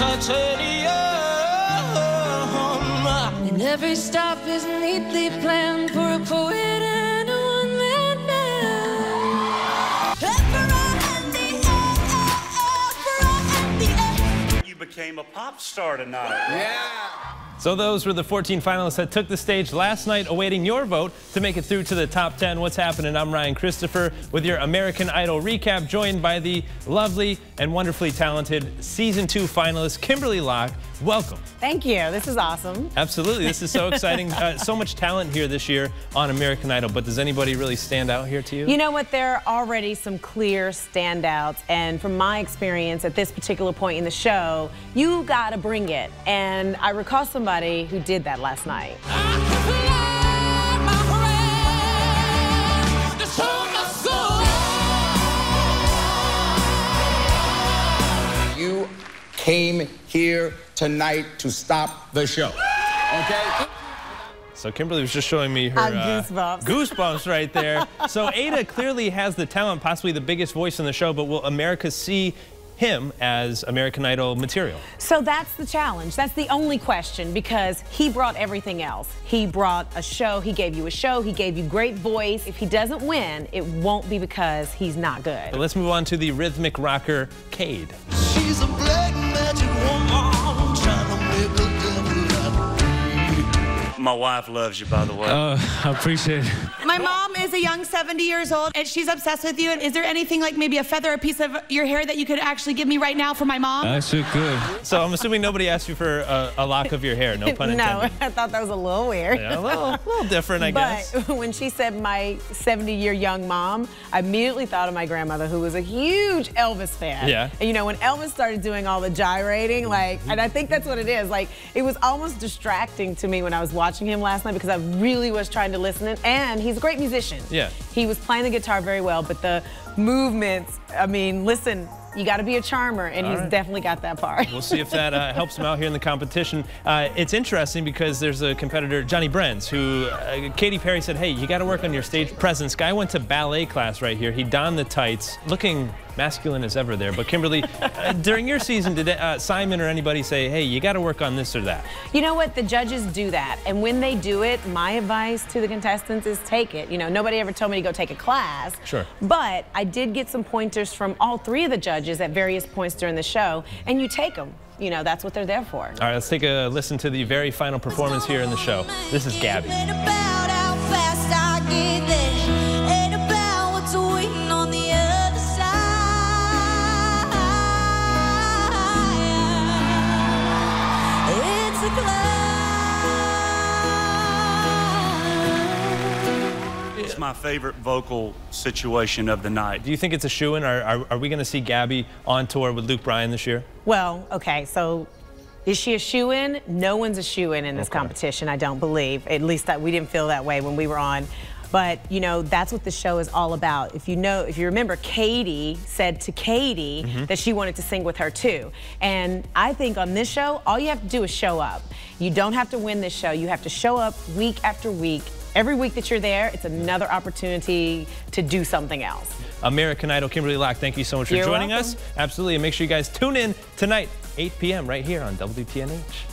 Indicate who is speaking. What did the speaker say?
Speaker 1: titanium. And every stop is neatly planned for a poet and a one-man band.
Speaker 2: You became a pop star tonight.
Speaker 3: Yeah.
Speaker 4: So those were the 14 finalists that took the stage last night, awaiting your vote to make it through to the top 10. What's happening? I'm Ryan Kristafer with your American Idol recap, joined by the lovely and wonderfully talented Season 2 finalist, Kimberley Locke. Welcome.
Speaker 5: Thank you. This is awesome.
Speaker 4: Absolutely. This is so exciting. So much talent here this year on American Idol, but does anybody really stand out here to you?
Speaker 5: You know what? There are already some clear standouts, and from my experience at this particular point in the show, you got to bring it. And I recall somebody who did that last night.
Speaker 3: You came here tonight to stop the show, okay?
Speaker 4: So Kimberly was just showing me her
Speaker 5: goosebumps.
Speaker 4: Goosebumps right there. So Ada clearly has the talent, possibly the biggest voice in the show, but will America see him as American Idol material?
Speaker 5: So that's the challenge. That's the only question, because he brought everything else. He brought a show, he gave you a show, he gave you great voice. If he doesn't win, it won't be because he's not good.
Speaker 4: But let's move on to the rhythmic rocker, Cade.
Speaker 1: She's a black magic woman, trying to make a devil out of me.
Speaker 2: My wife loves you, by the way.
Speaker 6: I appreciate it.
Speaker 7: My mom is a young 70 years old, and she's obsessed with you. And is there anything like maybe a feather, a piece of your hair that you could actually give me right now for my mom?
Speaker 6: I sure could.
Speaker 4: So I'm assuming nobody asked you for a lock of your hair, no pun intended.
Speaker 5: No, I thought that was a little weird.
Speaker 4: Yeah, a little different, I guess.
Speaker 5: But when she said my 70-year young mom, I immediately thought of my grandmother, who was a huge Elvis fan.
Speaker 4: Yeah.
Speaker 5: And you know, when Elvis started doing all the gyrating, and I think that's what it is, it was almost distracting to me when I was watching him last night, because I really was trying to listen in, and he's a great musician.
Speaker 4: Yeah.
Speaker 5: He was playing the guitar very well, but the movements, I mean, listen, you got to be a charmer, and he's definitely got that part.
Speaker 4: We'll see if that helps him out here in the competition. It's interesting because there's a competitor, Johnny Brent, who Katy Perry said, hey, you got to work on your stage presence. Guy went to ballet class right here. He donned the tights, looking masculine as ever there. But Kimberly, during your season, did Simon or anybody say, hey, you got to work on this or that?
Speaker 5: You know what? The judges do that. And when they do it, my advice to the contestants is take it. You know, nobody ever told me to go take a class.
Speaker 4: Sure.
Speaker 5: But I did get some pointers from all three of the judges at various points during the show, and you take them. You know, that's what they're there for.
Speaker 4: All right, let's take a listen to the very final performance here in the show. This is Gabby.
Speaker 2: It's my favorite vocal situation of the night.
Speaker 4: Do you think it's a shoo-in? Are we going to see Gabby on tour with Luke Bryan this year?
Speaker 5: Well, okay, so is she a shoo-in? No one's a shoo-in in this competition, I don't believe. At least we didn't feel that way when we were on. But, you know, that's what the show is all about. If you remember, Katie said to Katie that she wanted to sing with her too. And I think on this show, all you have to do is show up. You don't have to win this show. You have to show up week after week. Every week that you're there, it's another opportunity to do something else.
Speaker 4: American Idol, Kimberley Locke, thank you so much for joining us. Absolutely, and make sure you guys tune in tonight, 8 p.m. right here on WPNH.